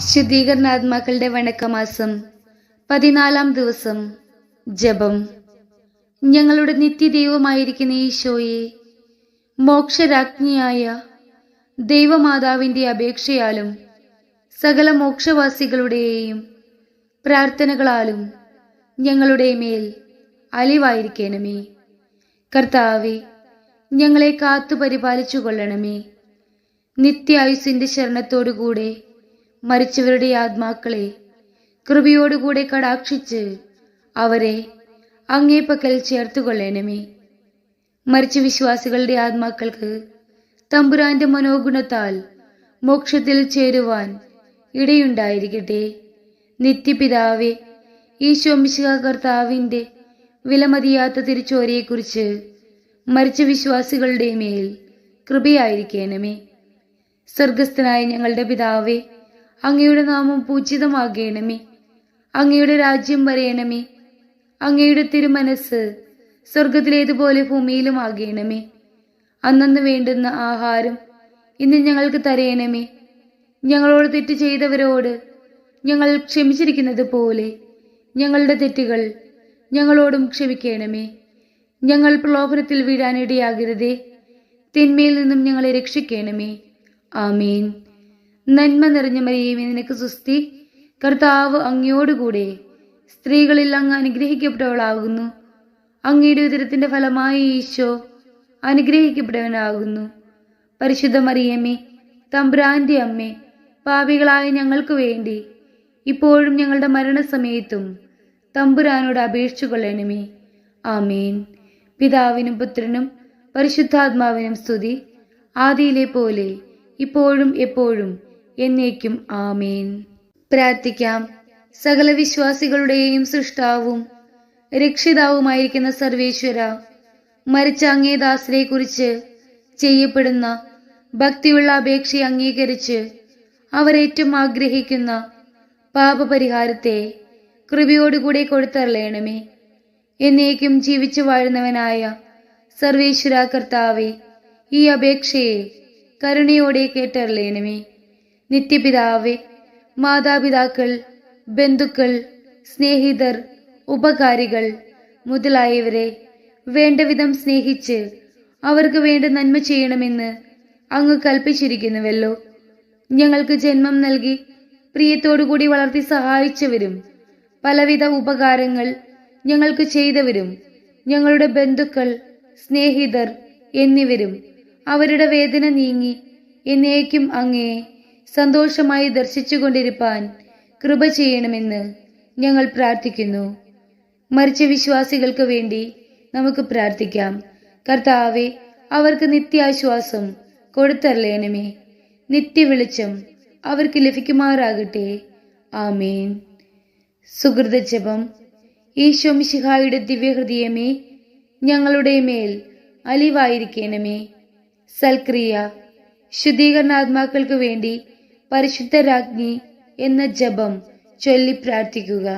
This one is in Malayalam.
ശുദ്ധീകരണാത്മാക്കളുടെ വണക്കമാസം 14-ാം ദിവസം. ജപം. ഞങ്ങളുടെ നിത്യദൈവമായിരിക്കുന്ന ഈശോയെ, മോക്ഷരാജ്ഞിയായ ദൈവമാതാവിൻ്റെ അപേക്ഷയാലും സകല മോക്ഷവാസികളുടെയും പ്രാർത്ഥനകളാലും ഞങ്ങളുടെ മേൽ അലിവായിരിക്കണമേ. കർത്താവെ, ഞങ്ങളെ കാത്തു പരിപാലിച്ചു കൊള്ളണമേ. നിത്യായുസിൻ്റെ ശരണത്തോടുകൂടെ മരിച്ചവരുടെ ആത്മാക്കളെ കൃപയോടുകൂടെ കടാക്ഷിച്ച് അവരെ അങ്ങേ പക്കൽ ചേർത്തുകൊള്ളണമേ. മരിച്ച വിശ്വാസികളുടെ ആത്മാക്കൾക്ക് തമ്പുരാന്റെ മനോഗുണത്താൽ മോക്ഷത്തിൽ ചേരുവാൻ ഇടയുണ്ടായിരിക്കട്ടെ. നിത്യപിതാവേ, ഈശോ മിശിഹാ കർത്താവിൻ്റെ വിലമതിയാത്ത തിരിച്ചോരയെക്കുറിച്ച് മരിച്ച വിശ്വാസികളുടെ മേൽ കൃപയായിരിക്കണമേ. സ്വർഗസ്ഥനായ ഞങ്ങളുടെ പിതാവേ, അങ്ങയുടെ നാമം പൂജിതമാകണമേ. അങ്ങയുടെ രാജ്യം വരയണമേ. അങ്ങയുടെ തിരുമനസ് സ്വർഗത്തിലേതുപോലെ ഭൂമിയിലും ആകണമേ. അന്നന്ന് വേണ്ടുന്ന ആഹാരം ഇന്ന് ഞങ്ങൾക്ക് തരയണമേ. ഞങ്ങളോട് തെറ്റ് ചെയ്തവരോട് ഞങ്ങൾ ക്ഷമിച്ചിരിക്കുന്നത് പോലെ ഞങ്ങളുടെ തെറ്റുകൾ ഞങ്ങളോടും ക്ഷമിക്കണമേ. ഞങ്ങൾ പ്രലോഭനത്തിൽ വീഴാനിടയാകരുതേ. തിന്മയിൽ നിന്നും ഞങ്ങളെ രക്ഷിക്കണമേ. ആമീൻ. നന്മ നിറഞ്ഞ മറിയമേ, നിനക്ക് സ്തുതി. കർത്താവ് അങ്ങയോടുകൂടെ സ്ത്രീകളിൽ അങ്ങ് അനുഗ്രഹിക്കപ്പെട്ടവളാകുന്നു. അങ്ങയുടെ ഉദരത്തിന്റെ ഫലമായി ഈശോ അനുഗ്രഹിക്കപ്പെട്ടവനാകുന്നു. പരിശുദ്ധ മറിയമേ, തമ്പുരാന്റെ അമ്മേ, പാപികളായ ഞങ്ങൾക്ക് വേണ്ടി ഇപ്പോഴും ഞങ്ങളുടെ മരണസമയത്തും തമ്പുരാനോട് അപേക്ഷിച്ചു കൊള്ളണമേ. ആമേൻ. പിതാവിനും പുത്രനും പരിശുദ്ധാത്മാവിനും സ്തുതി, ആദിയിലെ പോലെ ഇപ്പോഴും എപ്പോഴും എന്നേക്കും. ആമേൻ. പ്രാർത്ഥിക്കാം. സകല വിശ്വാസികളുടെയും സൃഷ്ടാവും രക്ഷിതാവുമായിരിക്കുന്ന സർവേശ്വര, മരിച്ച അങ്ങേ ദാസരെ കുറിച്ച് ചെയ്യപ്പെടുന്ന ഭക്തിയുള്ള അപേക്ഷയെ അംഗീകരിച്ച് അവരേറ്റവും ആഗ്രഹിക്കുന്ന പാപപരിഹാരത്തെ കൃപയോടുകൂടെ കൊടുത്തരളയണമേ. എന്നേക്കും ജീവിച്ചു വാഴുന്നവനായ സർവേശ്വര കർത്താവെ, ഈ അപേക്ഷയെ കരുണയോടെ കേട്ടറിയണമേ. നിത്യപിതാവേ, മാതാപിതാക്കൾ, ബന്ധുക്കൾ, സ്നേഹിതർ, ഉപകാരികൾ മുതലായവരെ വേണ്ടവിധം സ്നേഹിച്ച് അവർക്ക് വേണ്ട നന്മ ചെയ്യണമെന്ന് അങ്ങ് കൽപ്പിച്ചിരിക്കുന്നുവല്ലോ. ഞങ്ങൾക്ക് ജന്മം നൽകി പ്രിയത്തോടുകൂടി വളർത്തി സഹായിച്ചവരും പലവിധ ഉപകാരങ്ങൾ ഞങ്ങൾക്ക് ചെയ്തവരും ഞങ്ങളുടെ ബന്ധുക്കൾ, സ്നേഹിതർ എന്നിവരും അവരുടെ വേദന നീങ്ങി എന്നേക്കും അങ്ങയെ സന്തോഷമായി ദർശിച്ചു കൊണ്ടിരിപ്പാൻ കൃപ ചെയ്യണമെന്ന് ഞങ്ങൾ പ്രാർത്ഥിക്കുന്നു. മരിച്ച വിശ്വാസികൾക്ക് വേണ്ടി നമുക്ക് പ്രാർത്ഥിക്കാം. കർത്താവെ, അവർക്ക് നിത്യാശ്വാസം കൊടുത്തരളയണമേ. നിത്യവെളിച്ചം അവർക്ക് ലഭിക്കുമാറാകട്ടെ. ആമേൻ. സുഹൃത ജപം. ഈശോ മിശിഹായുടെ ദിവ്യഹൃദയമേ, ഞങ്ങളുടെ മേൽ അലിവായിരിക്കണമേ. സൽക്രിയ. ശുദ്ധീകരണാത്മാക്കൾക്ക് വേണ്ടി പരിശുദ്ധ രാജ്ഞി എന്ന ജപം ചൊല്ലി പ്രാർത്ഥിക്കുക.